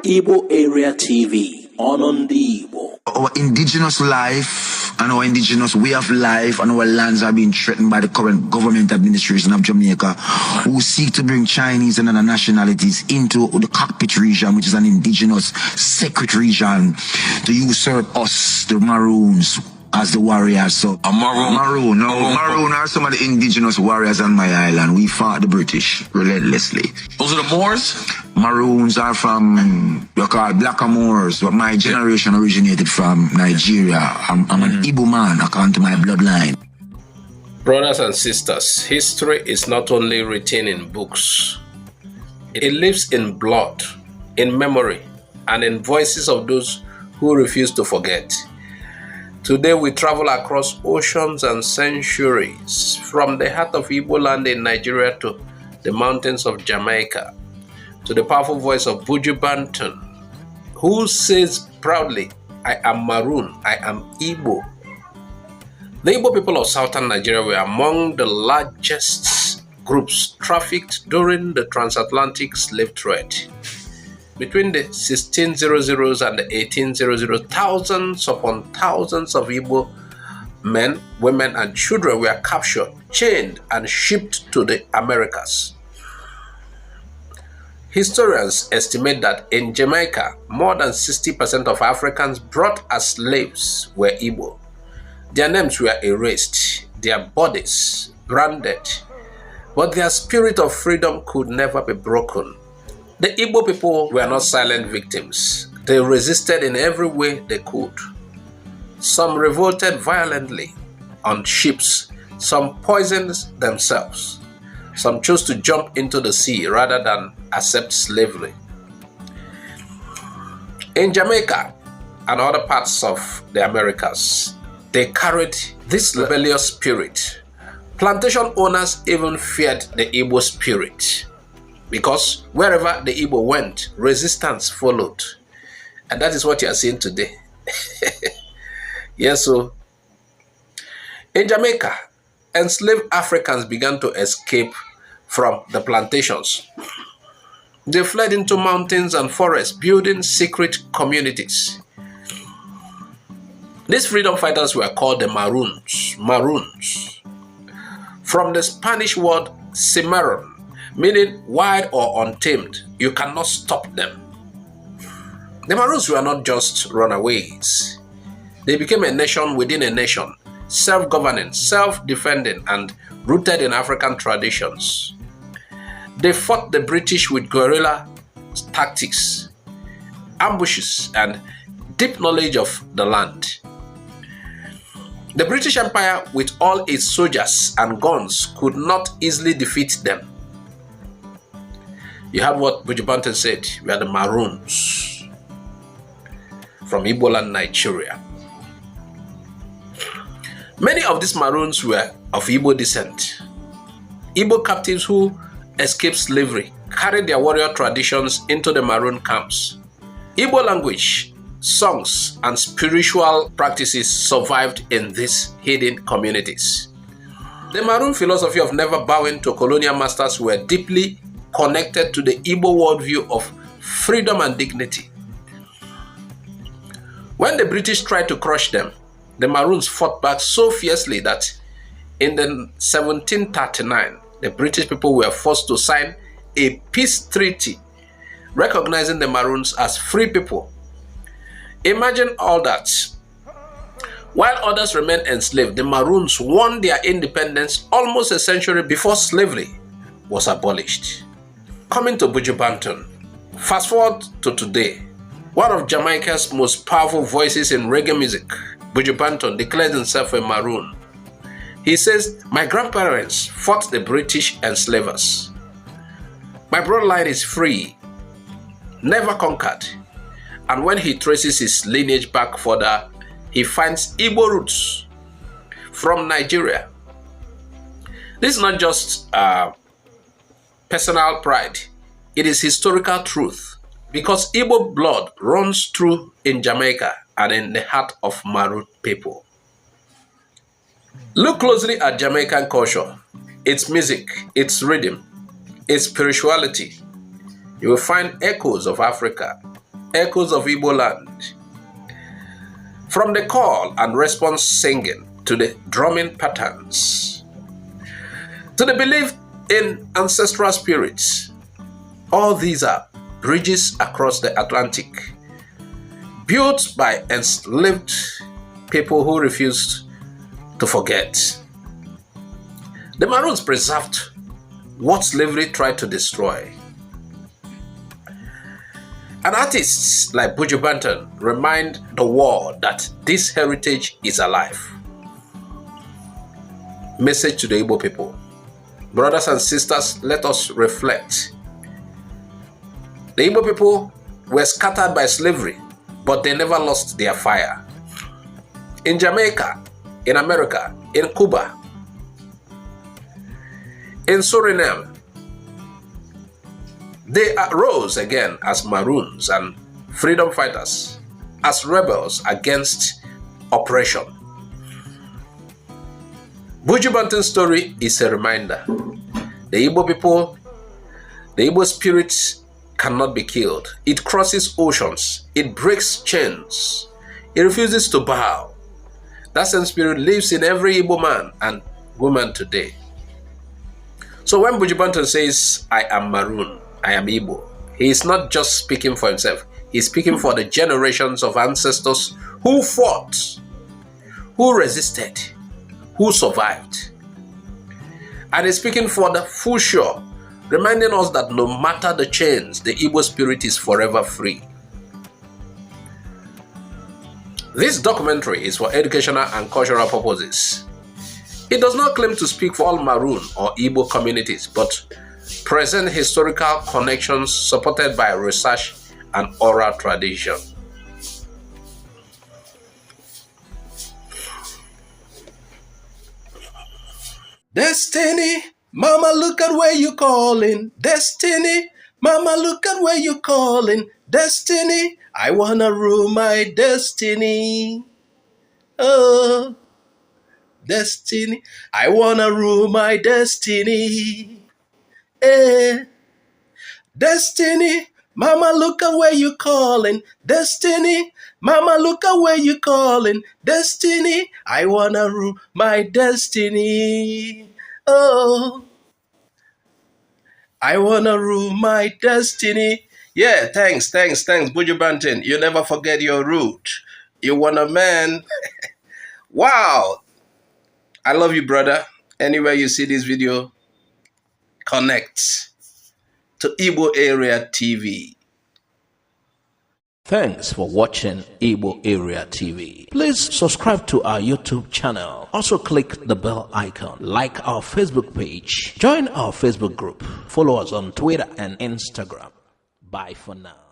Igbo Area TV on the Igbo. Our indigenous life and our indigenous way of life and our lands are being threatened by the current government administration of Jamaica, who seek to bring Chinese and other nationalities into the cockpit region, which is an indigenous sacred region, to usurp us, the Maroons, as the warriors. So a Maroon. Maroon are some of the indigenous warriors on my island. We fought the British relentlessly. Those are the Moors? Maroons are from, you're called Black Moors, but my generation originated from Nigeria. I'm an Igbo man according to my bloodline. Brothers and sisters, history is not only written in books. It lives in blood, in memory, and in voices of those who refuse to forget. Today we travel across oceans and centuries, from the heart of Igboland in Nigeria to the mountains of Jamaica, to the powerful voice of Buju Banton, who says proudly, "I am Maroon, I am Igbo." The Igbo people of southern Nigeria were among the largest groups trafficked during the transatlantic slave trade. Between the 1600s and the 1800s, thousands upon thousands of Igbo men, women, and children were captured, chained, and shipped to the Americas. Historians estimate that in Jamaica, more than 60% of Africans brought as slaves were Igbo. Their names were erased, their bodies branded, but their spirit of freedom could never be broken. The Igbo people were not silent victims. They resisted in every way they could. Some revolted violently on ships, some poisoned themselves. Some chose to jump into the sea rather than accept slavery. In Jamaica and other parts of the Americas, they carried this rebellious spirit. Plantation owners even feared the Igbo spirit, because wherever the Igbo went, resistance followed. And that is what you are seeing today. Yes, so in Jamaica, enslaved Africans began to escape from the plantations. They fled into mountains and forests, building secret communities. These freedom fighters were called the Maroons, from the Spanish word cimarron, meaning wild or untamed. You cannot stop them. The Maroons were not just runaways. They became a nation within a nation, self-governing, self-defending, and rooted in African traditions. They fought the British with guerrilla tactics, ambushes, and deep knowledge of the land. The British Empire, with all its soldiers and guns, could not easily defeat them. You heard what Buju Banton said, we are the Maroons from Igboland, Nigeria. Many of these Maroons were of Igbo descent. Igbo captives who escaped slavery carried their warrior traditions into the Maroon camps. Igbo language, songs, and spiritual practices survived in these hidden communities. The Maroon philosophy of never bowing to colonial masters were deeply connected to the Igbo worldview of freedom and dignity. When the British tried to crush them, the Maroons fought back so fiercely that in 1739, the British people were forced to sign a peace treaty recognizing the Maroons as free people. Imagine all that. While others remained enslaved, the Maroons won their independence almost a century before slavery was abolished. Coming to Buju Banton, fast forward to today, one of Jamaica's most powerful voices in reggae music, Buju Banton, declares himself a Maroon. He says, "My grandparents fought the British enslavers. My bloodline is free, never conquered." And when he traces his lineage back further, he finds Igbo roots from Nigeria. This is not just personal pride, it is historical truth, because Igbo blood runs through in Jamaica and in the heart of Maroon people. Look closely at Jamaican culture, its music, its rhythm, its spirituality. You will find echoes of Africa, echoes of Igboland. From the call and response singing to the drumming patterns, to the belief in ancestral spirits, all these are bridges across the Atlantic, built by enslaved people who refused to forget. The Maroons preserved what slavery tried to destroy. And artists like Buju Banton remind the world that this heritage is alive. Message to the Igbo people. Brothers and sisters, let us reflect. The Igbo people were scattered by slavery, but they never lost their fire. In Jamaica, in America, in Cuba, in Suriname, they arose again as Maroons and freedom fighters, as rebels against oppression. Buju Banton's story is a reminder. The Igbo people, the Igbo spirit cannot be killed. It crosses oceans. It breaks chains. It refuses to bow. That same spirit lives in every Igbo man and woman today. So when Buju Banton says, I am Maroon, I am Igbo, he is not just speaking for himself. He's speaking for the generations of ancestors who fought, who resisted, who survived. And he's speaking for the future, reminding us that no matter the chains, the Igbo spirit is forever free. This documentary is for educational and cultural purposes. It does not claim to speak for all Maroon or Igbo communities, but present historical connections supported by research and oral tradition. Destiny, mama, look at where you're calling. Destiny, mama, look at where you're calling. Destiny, I wanna rule my destiny. Oh, destiny, I wanna rule my destiny. Eh. Destiny, mama, look at where you're calling. Destiny, mama, look at where you're calling. Destiny, I wanna rule my destiny. Oh, I wanna rule my destiny. Yeah, thanks, Buju Banton. You never forget your root. You want a man. Wow. I love you, brother. Anywhere you see this video, connect to Igbo Area TV. Thanks for watching Igbo Area TV. Please subscribe to our YouTube channel. Also click the bell icon. Like our Facebook page. Join our Facebook group. Follow us on Twitter and Instagram. Bye for now.